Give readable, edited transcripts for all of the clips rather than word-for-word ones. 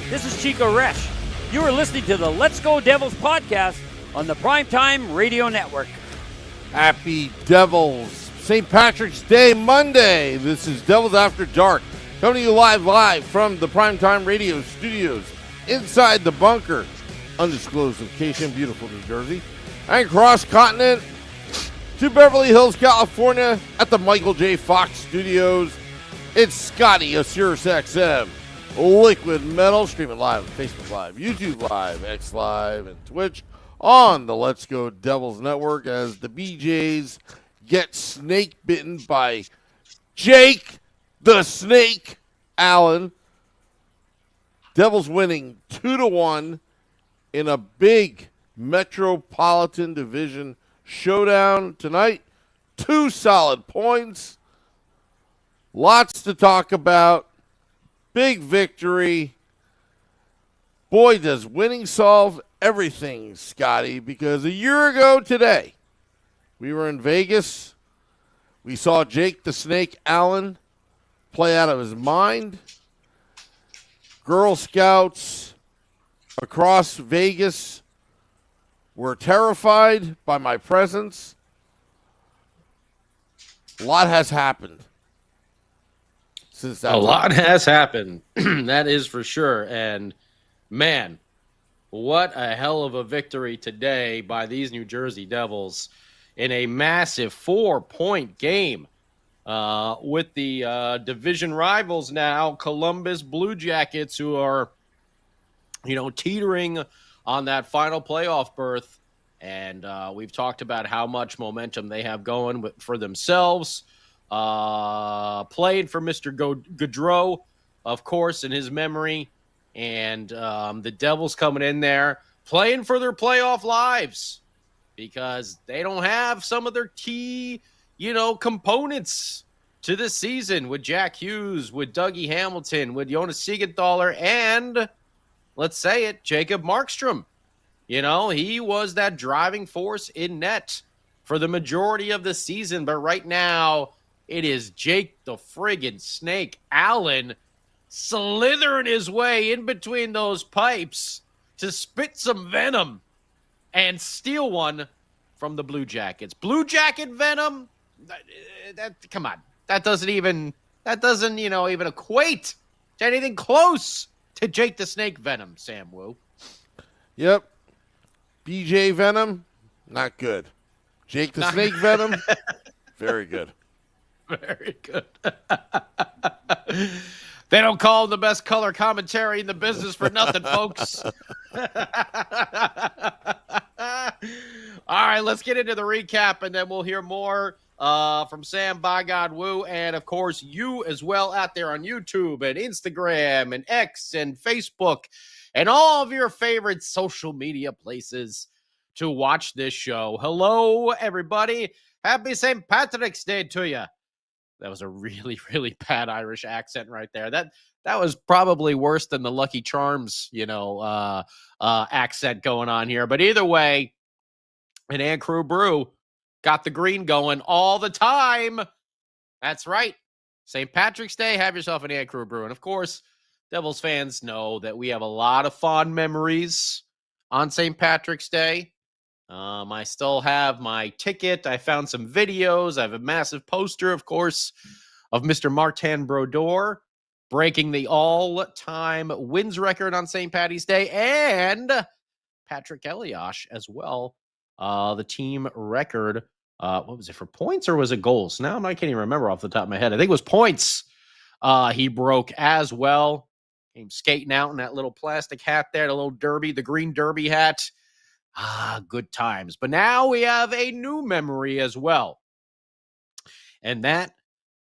This is Chico Resch. You are listening to the Let's Go Devils podcast on the Primetime Radio Network. Happy Devils. St. Patrick's Day Monday. This is Devils After Dark. Coming to you live from the Primetime Radio studios inside the bunker. Undisclosed location, beautiful New Jersey. And cross continent to Beverly Hills, California at the Michael J. Fox Studios. It's Scotty of Sirius XM. Liquid Metal, streaming live on Facebook Live, YouTube Live, X Live, and Twitch on the Let's Go Devils Network as the BJs get snake bitten by Jake the Snake Allen. Devils winning 2-1 in a big Metropolitan Division showdown tonight. 2 solid points. Lots to talk about. Big victory. Boy, does winning solve everything, Scotty, because a year ago today, we were in Vegas. We saw Jake the Snake Allen play out of his mind. Girl Scouts across Vegas were terrified by my presence. A lot has happened since that time. Lot has happened. That is for sure. And man, what a hell of a victory today by these New Jersey Devils in a massive 4-point game with the division rivals now, Columbus Blue Jackets, who are, teetering on that final playoff berth. And we've talked about how much momentum they have going for themselves. Played for Mr. Gaudreau, of course, in his memory. And the Devils coming in there playing for their playoff lives because they don't have some of their key, components to this season with Jack Hughes, with Dougie Hamilton, with Jonas Siegenthaler, and let's say it, Jacob Markstrom. He was that driving force in net for the majority of the season. But right now, it is Jake the friggin' Snake Allen slithering his way in between those pipes to spit some venom and steal one from the Blue Jackets. Blue Jacket venom? That come on. That doesn't even equate to anything close to Jake the Snake venom, Sam Woo. Yep. BJ venom, not good. Jake the Snake venom, very good. Very good. They don't call him the best color commentary in the business for nothing, folks. All right, let's get into the recap, and then we'll hear more from Sam by God Woo, and of course you as well out there on YouTube and Instagram and X and Facebook and all of your favorite social media places to watch this show. Hello, everybody. Happy St. Patrick's Day to you. That was a really, really bad Irish accent right there. That was probably worse than the Lucky Charms, accent going on here. But either way, an Ann Crew Brew got the green going all the time. That's right. St. Patrick's Day, have yourself an Ann Crew Brew. And of course, Devils fans know that we have a lot of fond memories on St. Patrick's Day. I still have my ticket. I found some videos. I have a massive poster, of course, of Mr. Martin Brodeur breaking the all-time wins record on St. Patty's Day, and Patrick Eliash as well. The team record, what was it, for points or was it goals? Now I can't even remember off the top of my head. I think it was points he broke as well. Came skating out in that little plastic hat there, the little derby, the green derby hat. Good times. But now we have a new memory as well. And that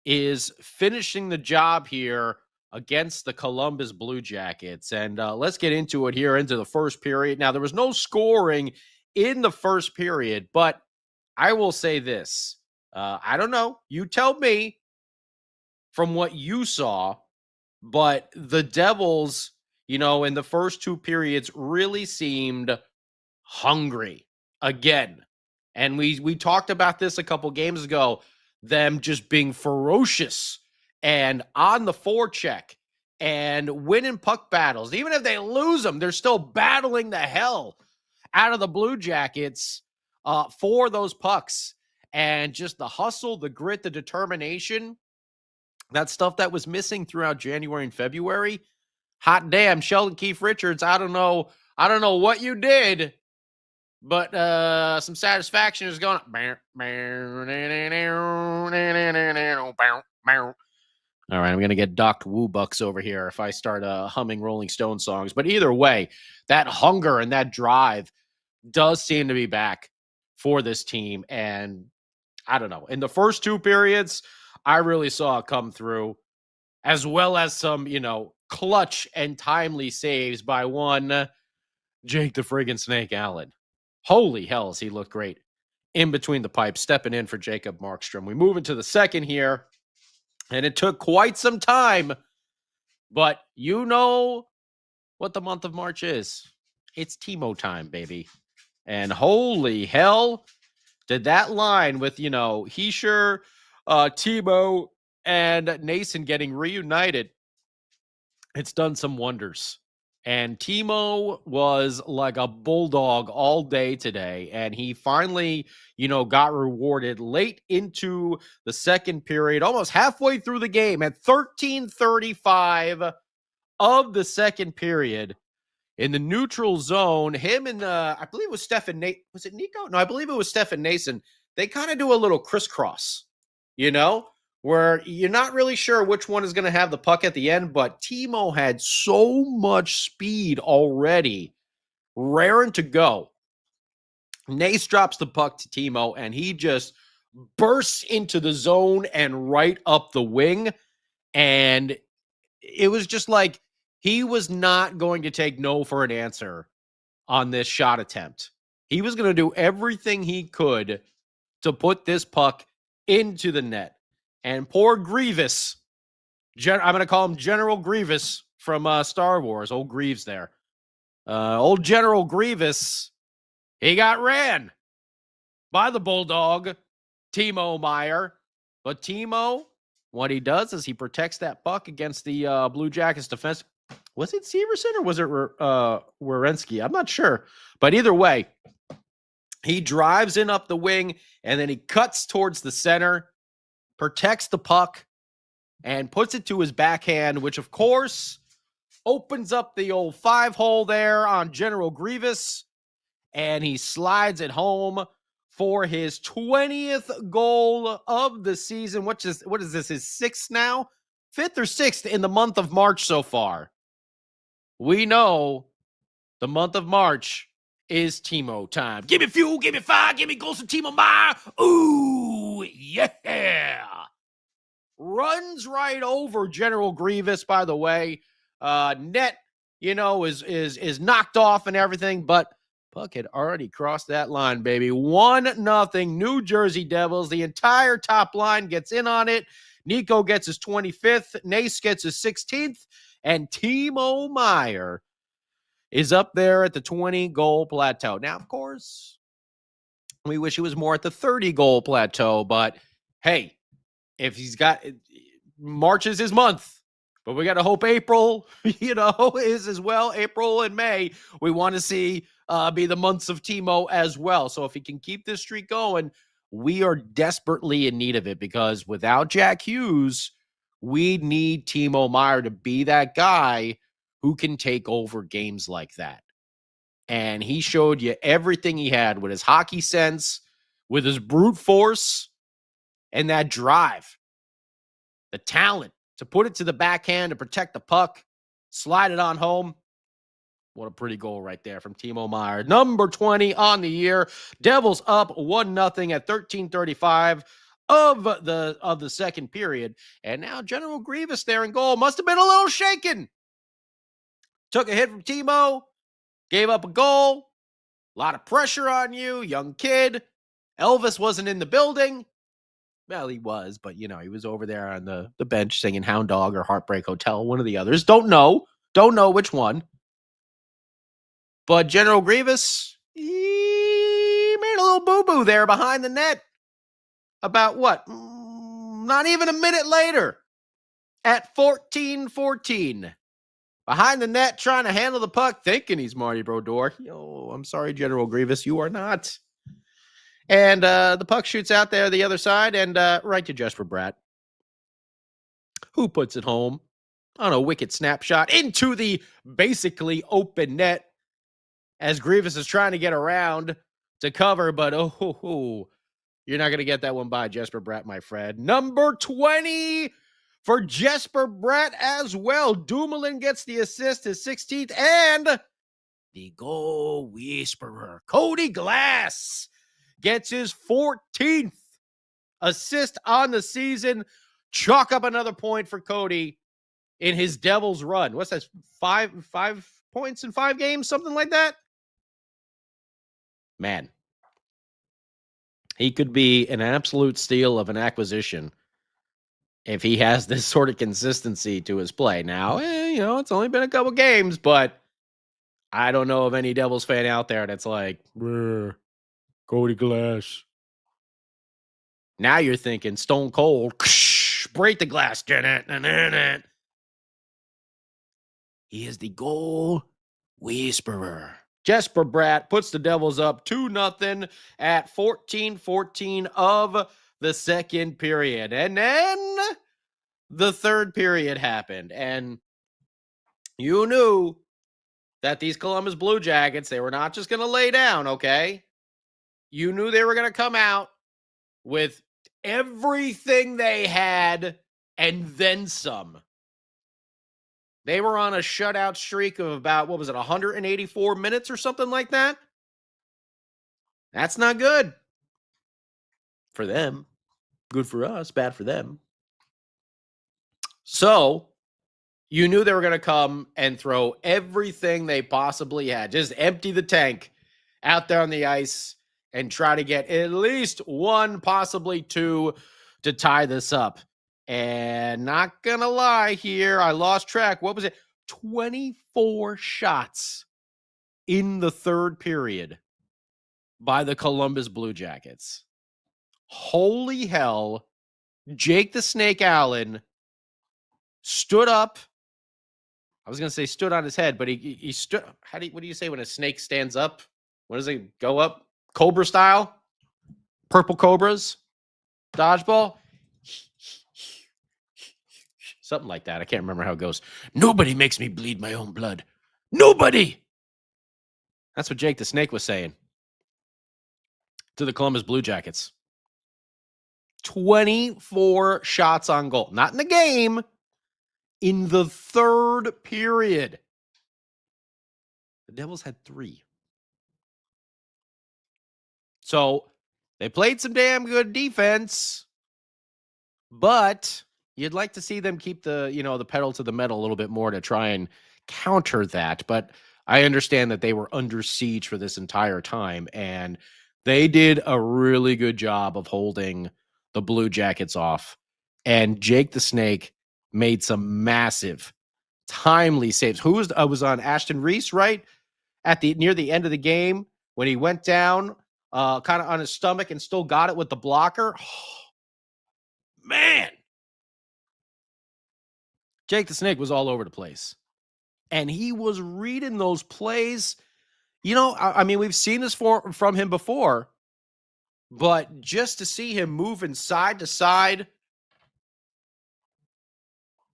is finishing the job here against the Columbus Blue Jackets. And let's get into it here into the first period. Now, there was no scoring in the first period, but I will say this. I don't know. You tell me from what you saw, but the Devils, in the first 2 periods really seemed hungry again. And we talked about this a couple games ago, them just being ferocious and on the forecheck and winning puck battles. Even if they lose them, they're still battling the hell out of the Blue Jackets for those pucks. And just the hustle, the grit, the determination, that stuff that was missing throughout January and February. Hot damn, Sheldon Keefe Richards, I don't know what you did, but some satisfaction is going on. All right, I'm going to get docked Woo Bucks over here if I start humming Rolling Stone songs. But either way, that hunger and that drive does seem to be back for this team. And I don't know. In the first two periods, I really saw it come through, as well as some, clutch and timely saves by one Jake the friggin' Snake Allen. Holy hells, he looked great in between the pipes, stepping in for Jacob Markstrom. We move into the second here, and it took quite some time, but you know what the month of March is. It's Timo time, baby. And holy hell, did that line with, Heischer, Timo, and Nason getting reunited, it's done some wonders. And Timo was like a bulldog all day today. And he finally, got rewarded late into the second period, almost halfway through the game at 13:35 of the second period. In the neutral zone, him and I believe it was Stefan Nate. Was it Nico? No, I believe it was Stefan Nason. They kind of do a little crisscross, where you're not really sure which one is going to have the puck at the end, but Timo had so much speed already, raring to go. Nace drops the puck to Timo, and he just bursts into the zone and right up the wing. And it was just like he was not going to take no for an answer on this shot attempt. He was going to do everything he could to put this puck into the net. And poor Grievous, I'm going to call him General Grievous from Star Wars, old Greaves there. Old General Grievous, he got ran by the Bulldog, Timo Meier. But Timo, what he does is he protects that puck against the Blue Jackets defense. Was it Severson or was it Werenski? I'm not sure. But either way, he drives in up the wing, and then he cuts towards the center, protects the puck, and puts it to his backhand, which, of course, opens up the old 5-hole there on General Grievous, and he slides it home for his 20th goal of the season. What is this, his 6th now? 5th or 6th in the month of March so far. We know the month of March is Timo time. Give me fuel, give me fire, give me goals from Timo Meier. Ooh, yeah. Runs right over General Grievous, by the way. Net, is knocked off and everything, but puck had already crossed that line, baby. 1-0 New Jersey Devils. The entire top line gets in on it. Nico gets his 25th. Nace gets his 16th. And Timo Meier is up there at the 20-goal plateau. Now, of course, we wish he was more at the 30-goal plateau, but hey, if he's got March is his month, but we got to hope April, is as well. April and May, we want to see be the months of Timo as well. So if he can keep this streak going, we are desperately in need of it, because without Jack Hughes, we need Timo Meier to be that guy who can take over games like that. And he showed you everything he had with his hockey sense, with his brute force, and that drive. The talent to put it to the backhand to protect the puck, slide it on home. What a pretty goal right there from Timo Meier. Number 20 on the year. Devils up 1-0 at 13:35 of the second period. And now General Grievous there in goal. Must have been a little shaken. Took a hit from Timo. Gave up a goal. A lot of pressure on you. Young kid. Elvis wasn't in the building. Well, he was, but, he was over there on the bench singing Hound Dog or Heartbreak Hotel, one of the others. Don't know which one. But General Grievous, he made a little boo-boo there behind the net. About what? Not even a minute later. at 14-14. Behind the net, trying to handle the puck, thinking he's Marty Brodeur. Yo, I'm sorry, General Grievous, you are not. And the puck shoots out there the other side and right to Jesper Bratt, who puts it home on a wicked snapshot into the basically open net as Grievous is trying to get around to cover, but you're not going to get that one by Jesper Bratt, my friend. Number 20 for Jesper Bratt as well. Dumoulin gets the assist, his 16th, and the goal whisperer, Cody Glass, gets his 14th assist on the season. Chalk up another point for Cody in his Devils run. What's that? Five points in 5 games, something like that? Man, he could be an absolute steal of an acquisition if he has this sort of consistency to his play. Now, it's only been a couple games, but I don't know of any Devils fan out there that's like, Cody Glass. Now you're thinking Stone Cold, break the glass. He is the goal whisperer. Jesper Bratt puts the Devils up 2-0 at 14-14 of the second period. And then the third period happened. And you knew that these Columbus Blue Jackets, they were not just going to lay down, okay? You knew they were going to come out with everything they had and then some. They were on a shutout streak of about, 184 minutes or something like that? That's not good for them. Good for us, bad for them. So, you knew they were going to come and throw everything they possibly had. Just empty the tank out there on the ice and try to get at least 1, possibly 2 to tie this up. And not going to lie here, I lost track. What was it? 24 shots in the third period by the Columbus Blue Jackets. Holy hell. Jake the Snake Allen stood up. I was going to say stood on his head, but he stood. What do you say when a snake stands up? What does it go up? Cobra style? Purple Cobras? Dodgeball? Something like that. I can't remember how it goes. Nobody makes me bleed my own blood. Nobody! That's what Jake the Snake was saying to the Columbus Blue Jackets. 24 shots on goal. Not in the game. In the third period. The Devils had 3. So, they played some damn good defense, but you'd like to see them keep the pedal to the metal a little bit more to try and counter that. But I understand that they were under siege for this entire time, and they did a really good job of holding the Blue Jackets off. And Jake the Snake made some massive, timely saves. Who was on Ashton Reese, right? Near the end of the game when he went down kind of on his stomach and still got it with the blocker. Oh, man. Jake the Snake was all over the place. And he was reading those plays. I mean, we've seen this from him before. But just to see him moving side to side,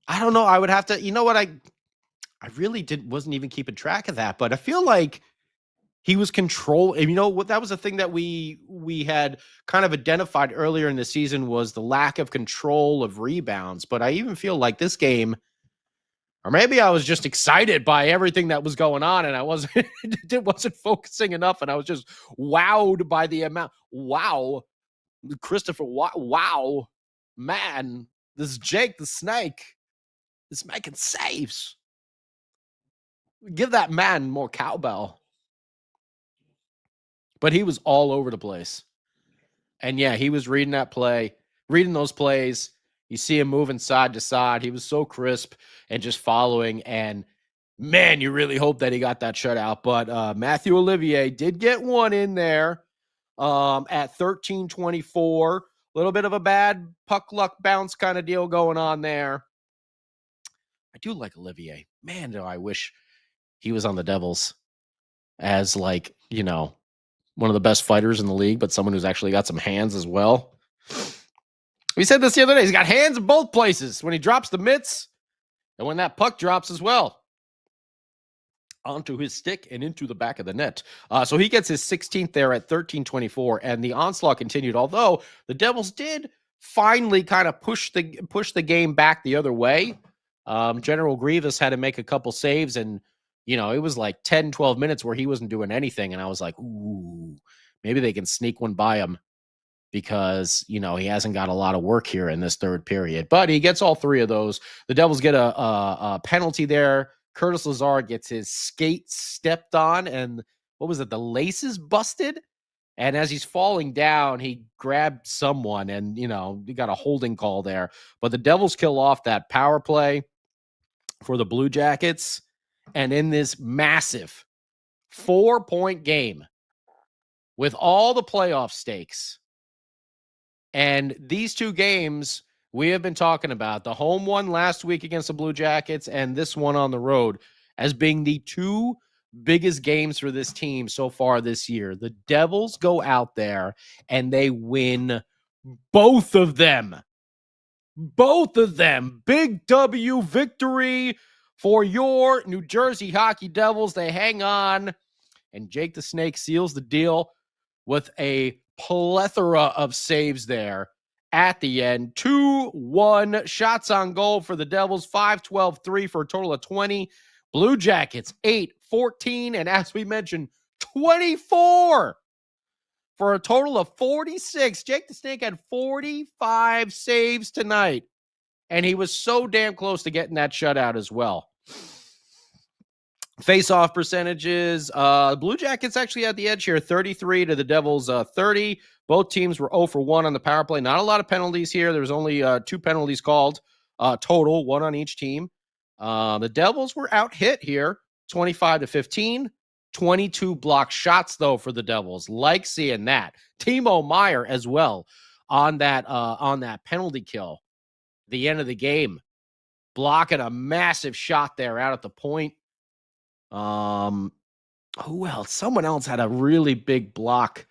I don't know. I would have to, I really wasn't even keeping track of that, but I feel like he was controlling. That was the thing that we had kind of identified earlier in the season was the lack of control of rebounds. But I even feel like this game, or maybe I was just excited by everything that was going on and I wasn't focusing enough, and I was just wowed by the amount. Wow. Christopher, wow. Man, this Jake the Snake is making saves. Give that man more cowbell. But he was all over the place. And yeah, he was reading those plays. You see him moving side to side. He was so crisp and just following. And man, you really hope that he got that shutout. But Matthew Olivier did get one in there at 13-24. A little bit of a bad puck luck bounce kind of deal going on there. do like Olivier. Man, do I wish he was on the Devils as like, one of the best fighters in the league, but someone who's actually got some hands as well. We said this the other day. He's got hands in both places when he drops the mitts and when that puck drops as well. Onto his stick and into the back of the net. So he gets his 16th there at 13:24, and the onslaught continued, although the Devils did finally kind of push the game back the other way. General Grievous had to make a couple saves, and it was like 10, 12 minutes where he wasn't doing anything, and I was like, ooh, maybe they can sneak one by him because, he hasn't got a lot of work here in this third period. But he gets all three of those. The Devils get a penalty there. Curtis Lazar gets his skate stepped on, and what was it? The laces busted. And as he's falling down, he grabbed someone, and, he got a holding call there. But the Devils kill off that power play for the Blue Jackets. And in this massive 4-point game with all the playoff stakes, and these two games we have been talking about, the home one last week against the Blue Jackets and this one on the road, as being the two biggest games for this team so far this year. The Devils go out there and they win both of them. Both of them. Big W victory for your New Jersey Hockey Devils. They hang on, and Jake the Snake seals the deal with a plethora of saves there at the end. 2-1 shots on goal for the Devils, 5-12-3 for a total of 20. Blue Jackets, 8-14, and as we mentioned, 24 for a total of 46. Jake the Snake had 45 saves tonight, and he was so damn close to getting that shutout as well. Face-off percentages, Blue Jackets actually had the edge here, 33 to the Devils 30. Both teams were 0 for 1 on the power play. Not a lot of penalties here. There was only 2 penalties called total, 1 on each team. The Devils were out-hit here, 25-15. 22 block shots, though, for the Devils. Like seeing that. Timo Meier as well on that penalty kill. The end of the game. Blocking a massive shot there out at the point. Who else? Someone else had a really big block.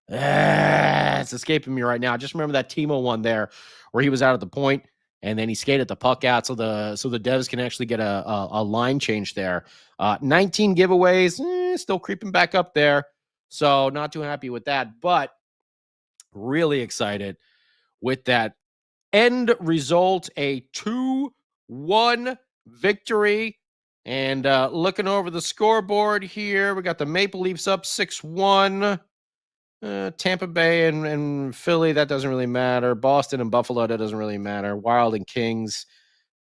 It's escaping me right now. I just remember that Timo one there where he was out at the point and then he skated the puck out so the Devs can actually get a line change there. 19 giveaways, still creeping back up there. So not too happy with that, but really excited with that end result, a 2-1 victory. And looking over the scoreboard here, we got the Maple Leafs up 6-1. Tampa Bay and Philly, that doesn't really matter. Boston and Buffalo, that doesn't really matter. Wild and Kings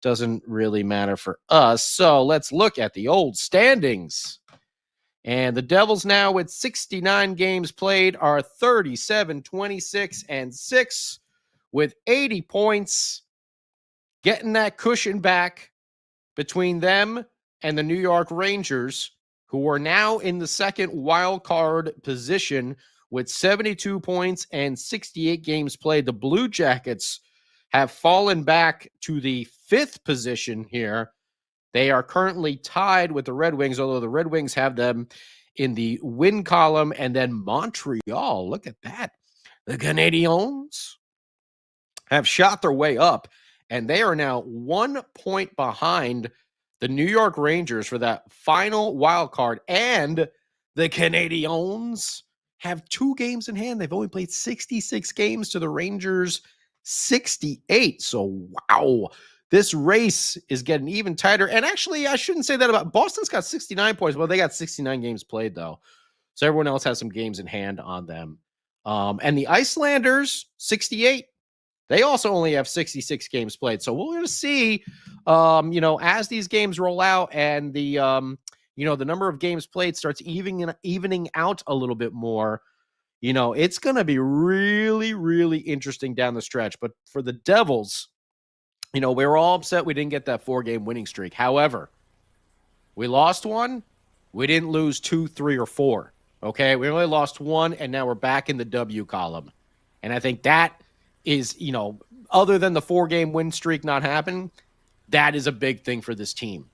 doesn't really matter for us. So let's look at the old standings. And the Devils now with 69 games played are 37, 26, and 6 with 80 points. Getting that cushion back between them and the New York Rangers, who are now in the second wild card position with 72 points and 68 games played. The Blue Jackets have fallen back to the 5th position here. They are currently tied with the Red Wings, although the Red Wings have them in the win column. And then Montreal, look at that. The Canadiens have shot their way up, and they are now 1 point behind the New York Rangers for that final wild card. And the Canadiens have 2 games in hand. They've only played 66 games to the Rangers 68. So, wow, this race is getting even tighter. And actually, I shouldn't say that about Boston's got 69 points. Well, they got 69 games played, though. So everyone else has some games in hand on them. And the Icelanders, 68. They also only have 66 games played. So we're going to see, as these games roll out and the number of games played starts evening out a little bit more, it's going to be really, really interesting down the stretch. But for the Devils, we were all upset we didn't get that 4-game winning streak. However, we lost one. We didn't lose 2, 3, or 4. Okay, we only lost 1, and now we're back in the W column. And I think that is, other than the 4-game win streak not happening, That is a big thing for this team.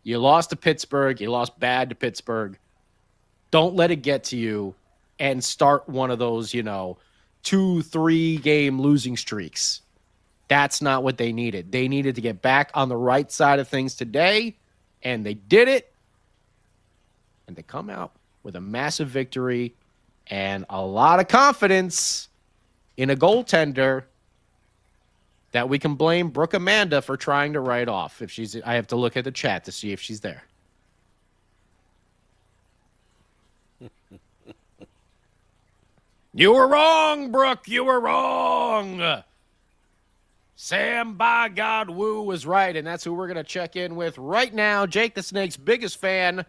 You lost to Pittsburgh. You lost bad to Pittsburgh. Don't let it get to you and start one of those, 2-3 game losing streaks. That's not what they needed. They needed to get back on the right side of things today, and they did it. And they come out with a massive victory and a lot of confidence in a goaltender that we can blame Brooke Amanda for trying to write off. I have to look at the chat to see if she's there. You were wrong, Brooke. You were wrong. Sam, by God, Woo was right, and that's who we're going to check in with right now. Jake the Snake's biggest fan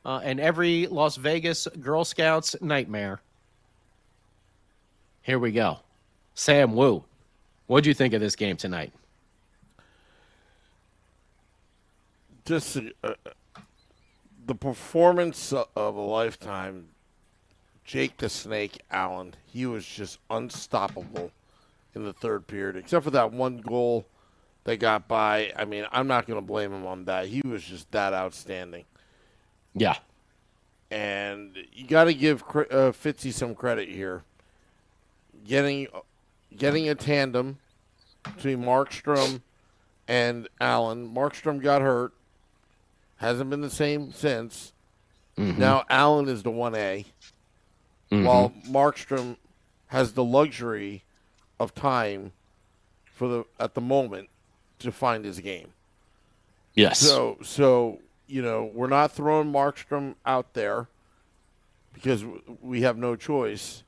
and every Las Vegas Girl Scouts nightmare. Here we go. Sam Woo, what'd you think of this game tonight? Just the performance of a lifetime. Jake the Snake Allen, he was just unstoppable in the third period, except for that one goal they got by. I mean, I'm not going to blame him on that. He was just that outstanding. Yeah. And you got to give Fitzy some credit here. Getting a tandem between Markstrom and Allen. Markstrom got hurt. Hasn't been the same since. Mm-hmm. Now Allen is the 1A. Mm-hmm. While Markstrom has the luxury of time at the moment to find his game. Yes. So we're not throwing Markstrom out there because we have no choice.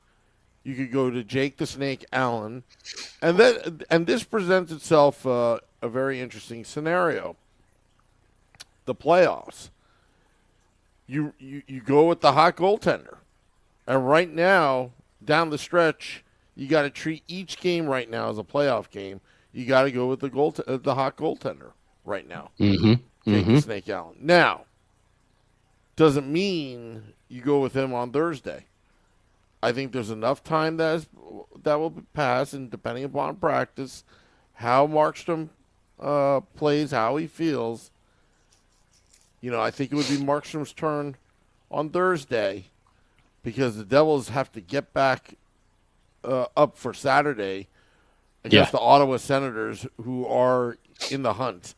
You could go to Jake the Snake Allen, and this presents itself a very interesting scenario. The playoffs. You go with the hot goaltender. And right now, down the stretch, you got to treat each game right now as a playoff game. You got to go with the hot goaltender right now. Mm-hmm. Jake the Snake Allen. Now, doesn't mean you go with him on Thursday. I think there's enough time that will pass, and depending upon practice, how Markstrom plays, how he feels, I think it would be Markstrom's turn on Thursday, because the Devils have to get back up for Saturday against the Ottawa Senators, who are in the hunt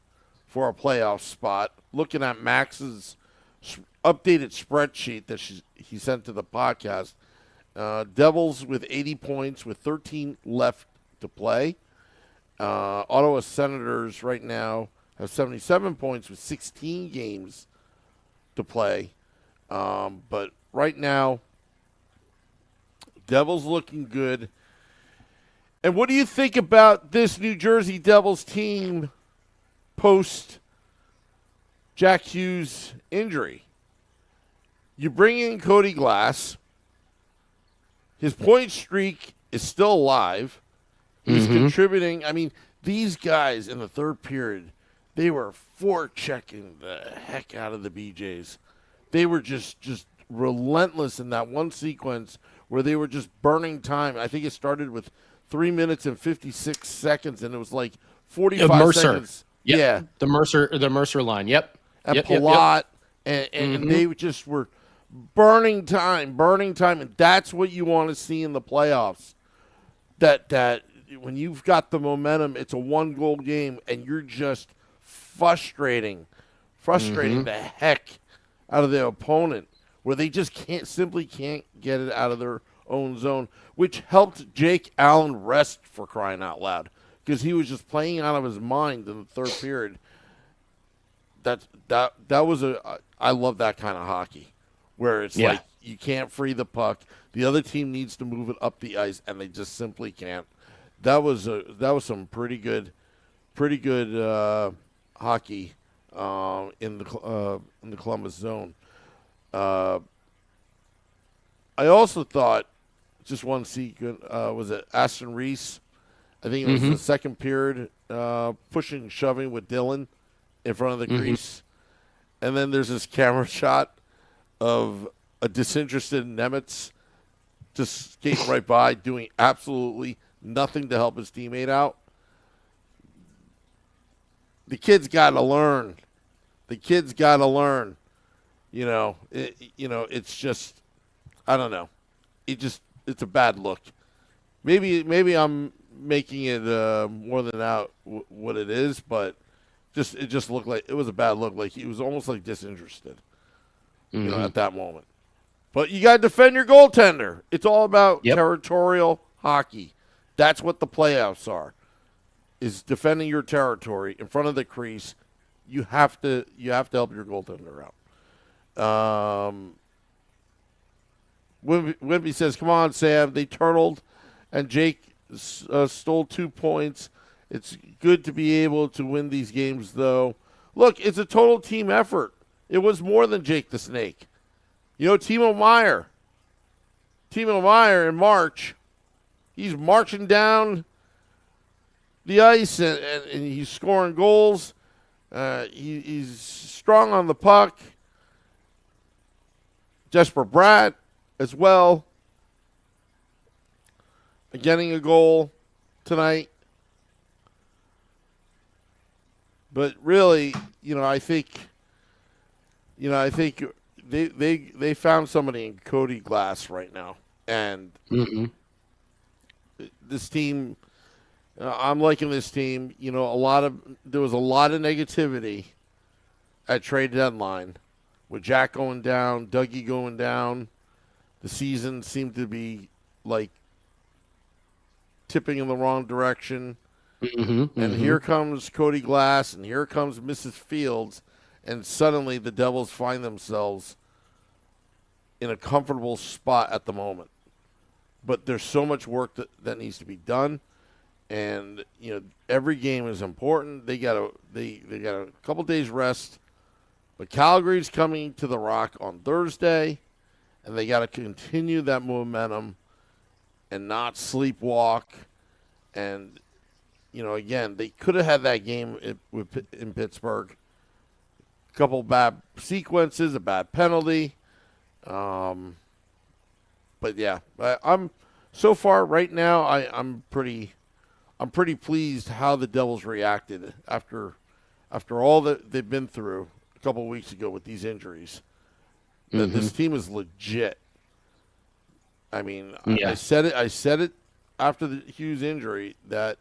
for a playoff spot. Looking at Max's updated spreadsheet that he sent to the podcast, Devils with 80 points with 13 left to play. Ottawa Senators right now have 77 points with 16 games to play. But right now, Devils looking good. And what do you think about this New Jersey Devils team post Jack Hughes' injury? You bring in Cody Glass. His point streak is still alive. He's contributing. I mean, these guys in the third period, they were forechecking the heck out of the BJs. They were just relentless in that one sequence where they were just burning time. I think it started with 3 minutes and 56 seconds, and it was like 45 seconds. Yep. Yeah. The Mercer line. Yep. And Palat, and they just were burning time, and that's what you want to see in the playoffs. That when you've got the momentum, it's a one-goal game, and you're just frustrating the heck out of their opponent, where they just simply can't get it out of their own zone, which helped Jake Allen rest, for crying out loud, because he was just playing out of his mind in the third period. That was I love that kind of hockey, where it's like you can't free the puck. The other team needs to move it up the ice, and they just simply can't. That was some pretty good hockey in the Columbus zone. I also thought, just one sequence, was it Aston Reese? I think it was the second period, pushing and shoving with Dylan in front of the crease. And then there's this camera shot of a disinterested Nemitz just skating right by, doing absolutely nothing to help his teammate out. the kid's got to learn. The kid's got to learn. It's just, I don't know. It's a bad look. Maybe I'm making it more than out what it is, but it just looked like it was a bad look. Like he was almost like disinterested, at that moment. But you got to defend your goaltender. It's all about territorial hockey. That's what the playoffs are. Is defending your territory in front of the crease. You have to help your goaltender out. Wimpy says, "Come on, Sam. They turtled, and Jake stole 2 points. It's good to be able to win these games, though. Look, it's a total team effort. It was more than Jake the Snake. Timo Meyer in March, he's marching down the ice and he's scoring goals. He's strong on the puck. Jesper Bratt as well, getting a goal tonight. But really, I think they found somebody in Cody Glass right now, and this team. I'm liking this team. There was a lot of negativity at trade deadline with Jack going down, Dougie going down. The season seemed to be like tipping in the wrong direction. And here comes Cody Glass, and here comes Mrs. Fields, and suddenly the Devils find themselves in a comfortable spot at the moment. But there's so much work that needs to be done. And every game is important. They got a couple days rest, but Calgary's coming to the Rock on Thursday, and they got to continue that momentum and not sleepwalk. And again, they could have had that game in Pittsburgh. A couple bad sequences, a bad penalty, but yeah, I'm so far right now. I'm pretty pleased how the Devils reacted after all that they've been through a couple of weeks ago with these injuries. This team is legit. I mean, I said it after the Hughes injury that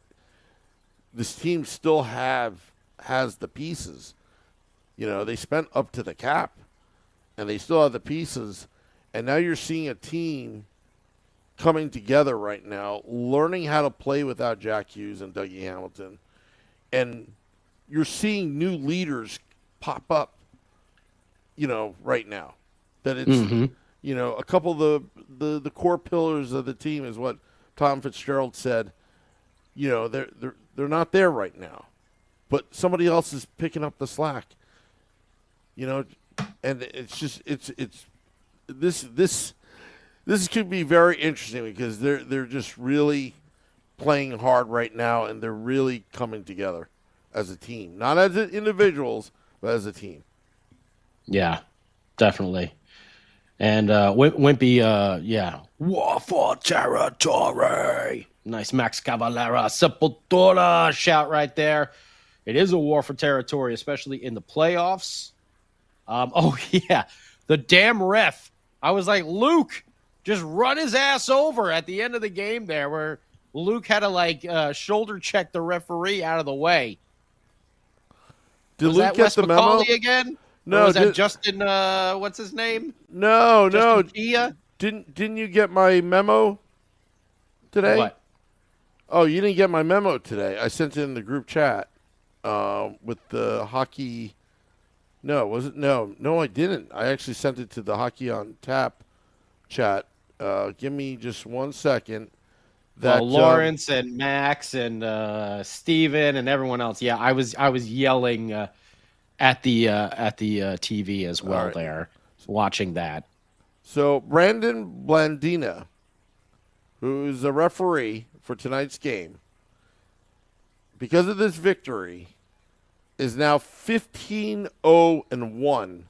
this team still has the pieces. They spent up to the cap, and they still have the pieces. And now you're seeing a team coming together right now, learning how to play without Jack Hughes and Dougie Hamilton. And you're seeing new leaders pop up, right now. That it's, a couple of the core pillars of the team is what Tom Fitzgerald said. They're not there right now. But somebody else is picking up the slack. And it's just this could be very interesting because they're just really playing hard right now, and they're really coming together as a team, not as individuals, but as a team. Yeah, definitely. And Wimpy, war for territory. Nice Max Cavalera Sepultura shout right there. It is a war for territory, especially in the playoffs. The damn ref. I was like, Luke, just run his ass over at the end of the game there, where Luke had to shoulder check the referee out of the way. Did was Luke that get Wes the memo? McCauley again? No, or was that Justin? What's his name? No. Gia? Didn't you get my memo today? What? Oh, you didn't get my memo today. I sent it in the group chat with the hockey. No, was it? No, I didn't. I actually sent it to the Hockey on Tap chat. Give me just 1 second. Lawrence and Max and Steven and everyone else. Yeah, I was yelling at the TV as well there, watching that. So Brandon Blandina, who is a referee for tonight's game, because of this victory, is now 15-0-1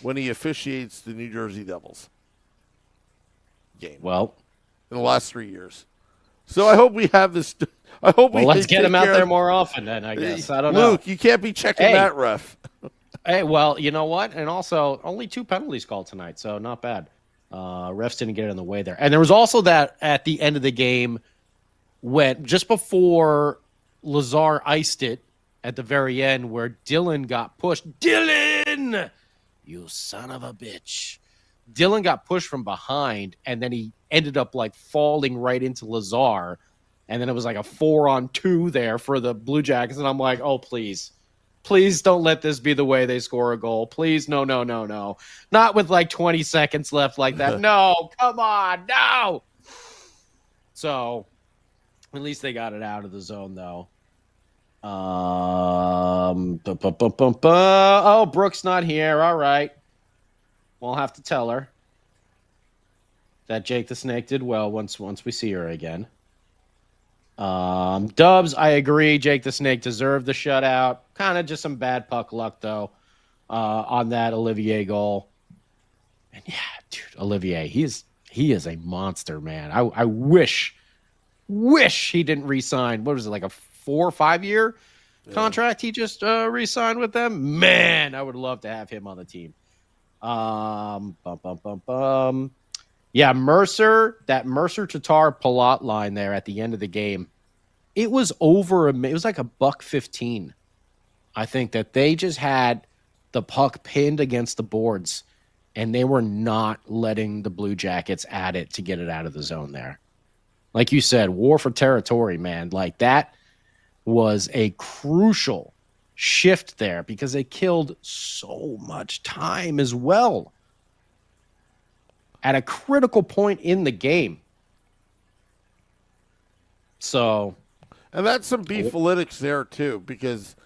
when he officiates the New Jersey Devils game. Well, in the last 3 years. So I hope we have this I hope Well, we let's can get him take out care there of- more often then, I guess. I don't know. Luke, you can't be checking Hey. that ref. Hey, well, you know what? And also, only 2 penalties called tonight, so not bad. Refs didn't get in the way there. And there was also that at the end of the game when just before Lazar iced it at the very end where Dylan got pushed. Dylan! You son of a bitch. Dylan got pushed from behind, and then he ended up like falling right into Lazar. And then it was like a 4-on-2 there for the Blue Jackets. And I'm like, oh, please. Please don't let this be the way they score a goal. Please, no. Not with like 20 seconds left like that. No, come on, no. So at least they got it out of the zone, though. Oh, Brooke's not here. All right. We'll have to tell her that Jake the Snake did well once we see her again. Dubs, I agree. Jake the Snake deserved the shutout. Kind of just some bad puck luck, though, on that Olivier goal. And yeah, dude, Olivier, he is a monster, man. I wish he didn't re-sign. What was it, like a 4 or 5 year contract he just re-signed with them? Man, I would love to have him on the team. Yeah, Mercer, that Mercer-Tatar Palat line there at the end of the game, it was over. It was like $1.15. I think that they just had the puck pinned against the boards, and they were not letting the Blue Jackets at it to get it out of the zone there. Like you said, war for territory, man. Like that was a crucial shift there because they killed so much time as well at a critical point in the game. So, And that's some beefalytics there too, because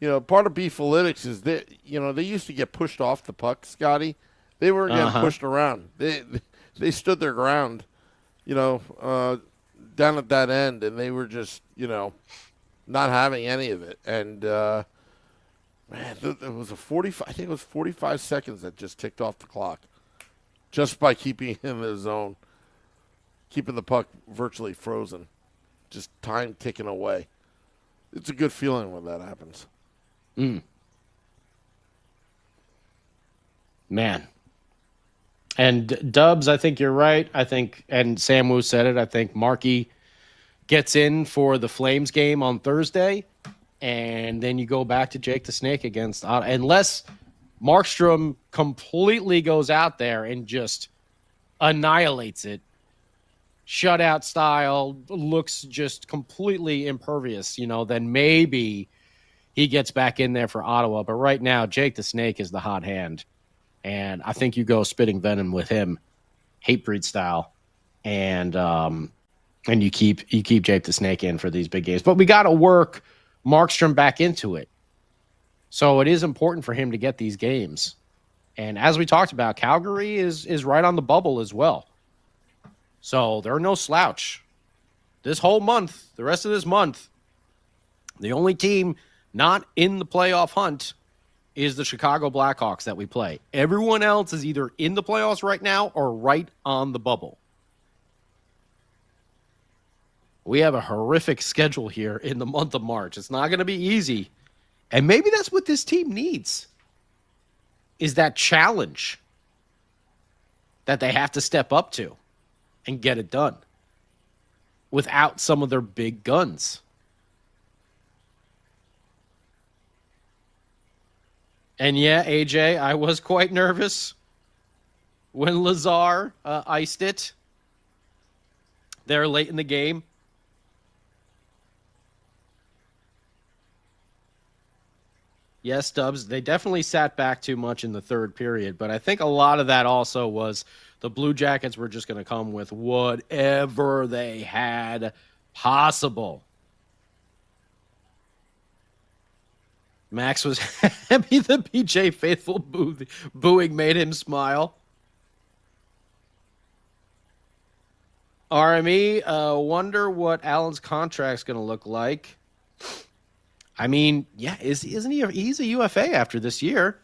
part of beefalytics is that they used to get pushed off the puck, Scotty. They weren't getting pushed around. They stood their ground, down at that end, and they were just not having any of it. And man, it was I think it was 45 seconds that just ticked off the clock, just by keeping it in the zone, keeping the puck virtually frozen, just time ticking away. It's a good feeling when that happens. Man. And Dubs, I think you're right. I think, and Sam Woo said it, I think Markey gets in for the Flames game on Thursday, and then you go back to Jake the Snake against, unless Markstrom completely goes out there and just annihilates it, shutout style, looks just completely impervious, then maybe he gets back in there for Ottawa. But right now, Jake the Snake is the hot hand. And I think you go spitting venom with him, Hatebreed style, and you keep Jake the Snake in for these big games. But we got to work Markstrom back into it. So it is important for him to get these games. And as we talked about, Calgary is right on the bubble as well. So they're no slouch. This whole month, the rest of this month, the only team not in the playoff hunt is the Chicago Blackhawks that we play. Everyone else is either in the playoffs right now or right on the bubble. We have a horrific schedule here in the month of March. It's not going to be easy. And maybe that's what this team needs, is that challenge that they have to step up to and get it done without some of their big guns. And yeah, AJ, I was quite nervous when Lazar iced it there late in the game. Yes, Dubs, they definitely sat back too much in the third period, but I think a lot of that also was the Blue Jackets were just going to come with whatever they had possible. Max was happy the BJ Faithful booing made him smile. RME, wonder what Allen's contract's going to look like. I mean, yeah, isn't he? He's a UFA after this year.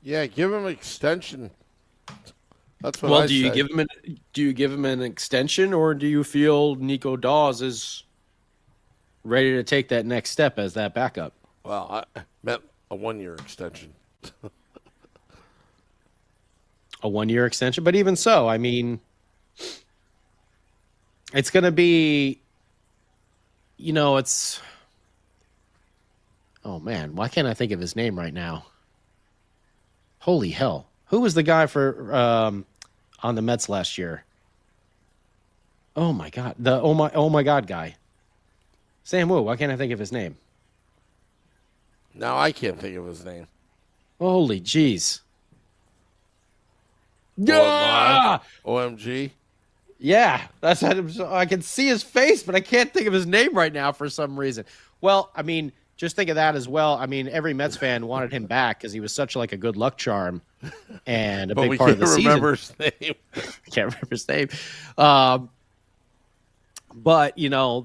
Yeah, give him an extension. That's what Well, I do you say. give him an extension, or do you feel Nico Dawes is ready to take that next step as that backup? Well, I meant a 1-year extension. A 1-year extension, but even so, I mean, it's going to be, it's. Oh man, why can't I think of his name right now? Holy hell! Who was the guy for on the Mets last year? Oh my god, the oh my god guy, Sam Woo. Why can't I think of his name? Now I can't think of his name. Holy jeez. OMI? Yeah, OMG? yeah. That's I can see his face, but I can't think of his name right now for some reason. Well, I mean, just think of that as well. I mean, every Mets fan wanted him back because he was such like a good luck charm and a But big we part of can't the remember season. his name. Can't remember his name. But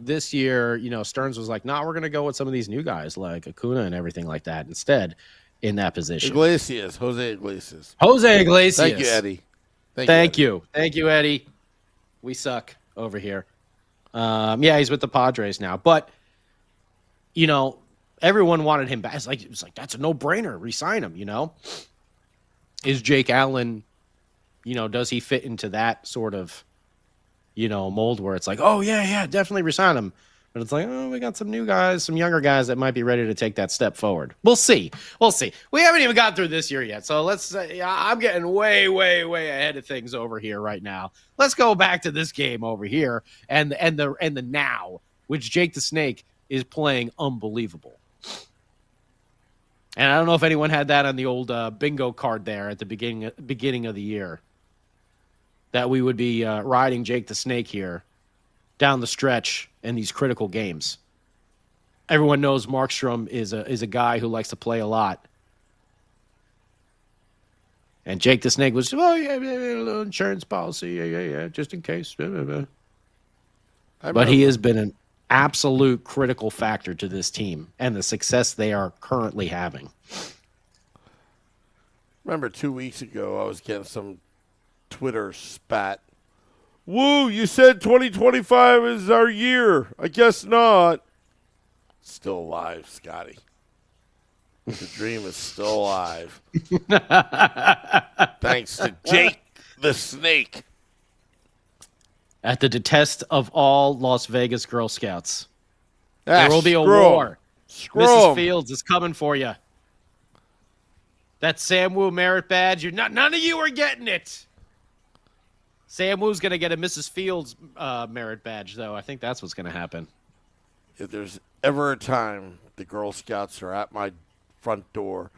this year, Stearns was like, "Nah, we're gonna go with some of these new guys like Acuna and everything like that instead in that position." Iglesias. Jose Iglesias. Jose Iglesias. Thank you, Eddie. Thank you, Eddie. We suck over here. Yeah, he's with the Padres now, but everyone wanted him back. It's like that's a no-brainer. Resign him. Is Jake Allen? Does he fit into that sort of mold where it's like, oh yeah, definitely resign him. But it's like, oh, we got some new guys, some younger guys that might be ready to take that step forward. We'll see. We haven't even got through this year yet, so let's. I'm getting way, way, way ahead of things over here right now. Let's go back to this game over here and the now, which Jake the Snake is playing unbelievable. And I don't know if anyone had that on the old bingo card there at the beginning of the year, that we would be riding Jake the Snake here down the stretch in these critical games. Everyone knows Markstrom is a guy who likes to play a lot. And Jake the Snake was, oh, yeah, a little insurance policy, yeah, just in case. But he has been an absolute critical factor to this team and the success they are currently having. Remember 2 weeks ago, I was getting some Twitter spat. Woo, you said 2025 is our year. I guess not. Still alive, Scotty. The dream is still alive. Thanks to Jake the Snake. At the detest of all Las Vegas Girl Scouts. Ah, There will be a screw 'em. war. Screw Mrs. 'em. Fields is coming for you. That Sam Woo merit badge, none of you are getting it. Sam Woo's going to get a Mrs. Fields merit badge, though. I think that's what's going to happen. If there's ever a time the Girl Scouts are at my front door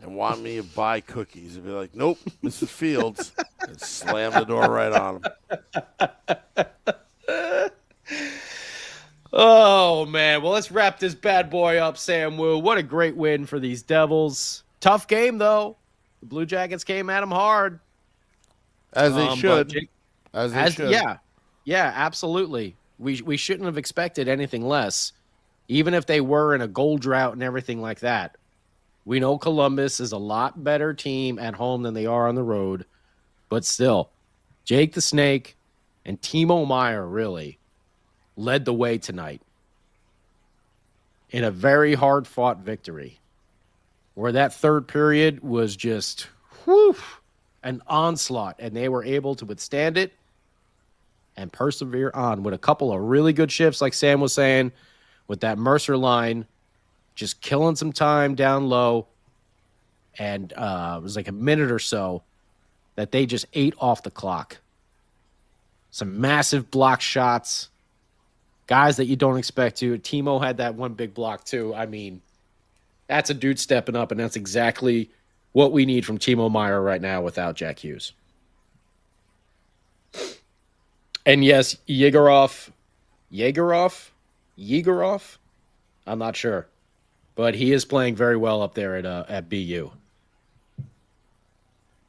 and want me to buy cookies, I'd be like, nope, Mrs. Fields, and slam the door right on them. Oh, man. Well, let's wrap this bad boy up, Sam Woo. What a great win for these Devils. Tough game, though. The Blue Jackets came at them hard. As they should. As they should. Yeah, absolutely. We shouldn't have expected anything less, even if they were in a goal drought and everything like that. We know Columbus is a lot better team at home than they are on the road, but still, Jake the Snake and Timo Meier really led the way tonight in a very hard-fought victory, where that third period was just an onslaught, and they were able to withstand it and persevere on with a couple of really good shifts, like Sam was saying, with that Mercer line, just killing some time down low. And it was like a minute or so that they just ate off the clock. Some massive block shots, guys that you don't expect to. Timo had that one big block too. I mean, that's a dude stepping up, and that's exactly what we need from Timo Meier right now without Jack Hughes. And yes, Yegorov, I'm not sure, but he is playing very well up there at BU.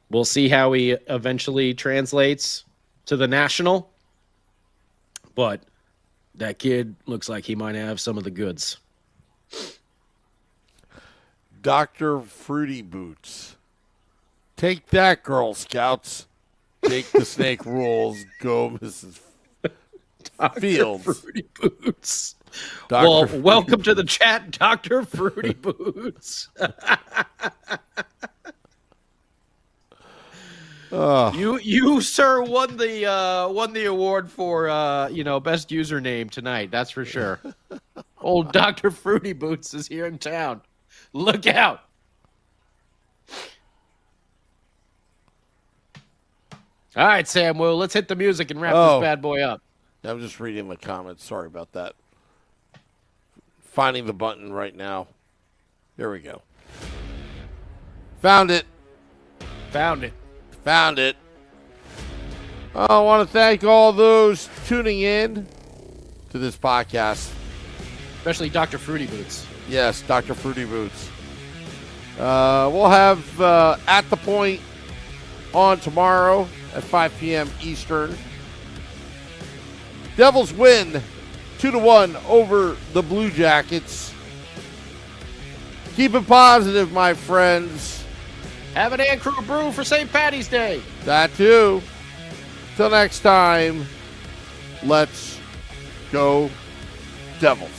We'll see how he eventually translates to the National, but that kid looks like he might have some of the goods. Dr. Fruity Boots. Take that, Girl Scouts. Jake the Snake rules. Go, Mrs. Fields. Fruity Boots. Dr. Well, Fruity welcome to the chat, Dr. Fruity Boots. You sir won the award for best username tonight. That's for sure. Old Dr. Fruity Boots is here in town. Look out! All right, Sam Woo, let's hit the music and wrap this bad boy up. I'm just reading the comments. Sorry about that. Finding the button right now. There we go. Found it. Found it. Found it. I want to thank all those tuning in to this podcast. Especially Dr. Fruity Boots. Yes, Dr. Fruity Boots. We'll have At the Point on tomorrow at 5 p.m. Eastern. Devils win 2-1 over the Blue Jackets. Keep it positive, my friends. Have an Ann Crew brew for St. Patty's Day. That too. Till next time, let's go Devils.